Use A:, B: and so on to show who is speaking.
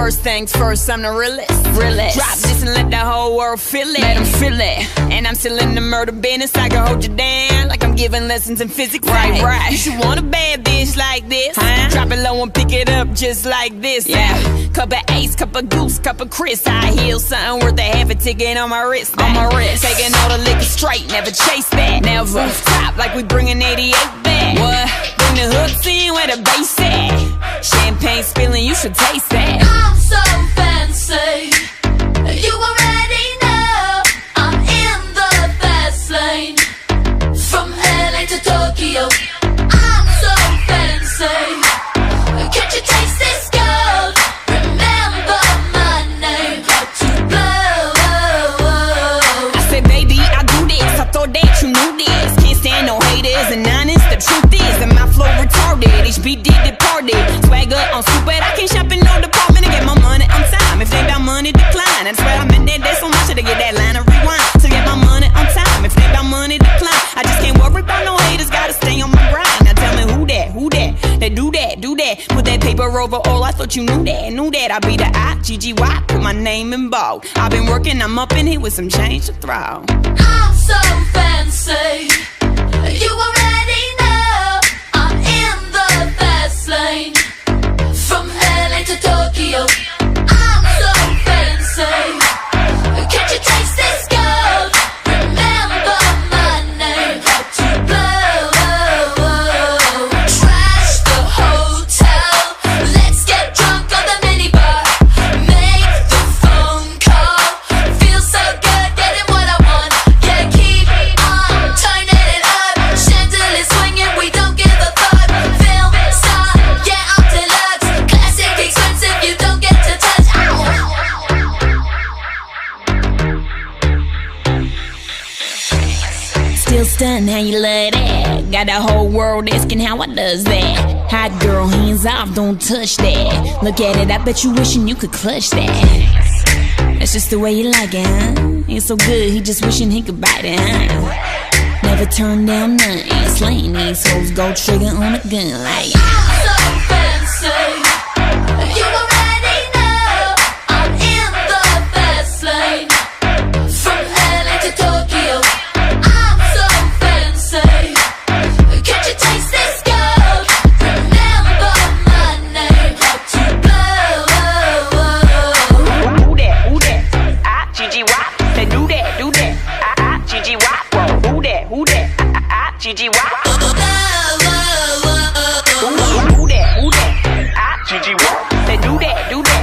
A: First things first, I'm the realest. Drop this and let the whole world feel it. Let them feel it. And I'm still in the murder business. I can hold you down like I'm giving lessons in physics. Right. You should want a bad bitch like this. Drop it low and pick it up just like this. Yeah. Cup of Ace, cup of Goose, cup of Chris. I heal something worth a half a ticket on my wrist. Taking all the liquor straight, never chase that. Never rooftop like we bringing 88 back. What? Bring the hooks in where the bass at. Champagne spilling, you should taste that.
B: I'm so fancy, you already know. I'm in the fast lane, from LA to Tokyo. I'm so fancy, can't you taste this gold? Remember my name, how to blow.
A: I said, baby, I do this. I thought that you knew this. Can't stand no haters and honest. The truth is that my flow retarded. HB did departed. Swagger on stupid. I can't shop in no department to get my money on time. If they about money, decline. That's where I'm in there so much to get that line of rewind. To get my money on time. If they about money, decline. I just can't worry about no haters. Gotta stay on my grind. Now tell me who that? They do that. Put that paper over all. I thought you knew that. I be the I-G-G-Y. Put my name in bold. I've been working. I'm up in here with some change to throw.
B: I'm so fancy, you already know. I'm in the fast lane, from LA to Tokyo. I'm so fancy, can't you taste this gold? Remember my name, how to blow. Trash the hotel, let's get drunk on the minibar. Make the phone call, feel so good getting what I want. Yeah, keep on turning it up, chandelier swinging, we don't give a fuck. Film star, yeah, I'm deluxe, classic expensive, you don't get to touch.
A: Still stunned how you love that. Got the whole world asking how I does that. Hot girl, hands off, don't touch that. Look at it, I bet you wishing you could clutch that. That's just the way you like it, huh? It's so good, he just wishing he could bite it, huh? Never turn down nothing. Slaying these hoes, go trigger on a gun like
B: I'm so fancy, you already know. I'm in the fast lane, from LA to Tokyo. I'm so fancy, can't you taste this gold? Remember my name, how to blow.
A: Who that? I-G-G-Y. They do that. I-G-G-Y. Who that? I-G-G-Y. Who that? I-G-G-Y. They do that.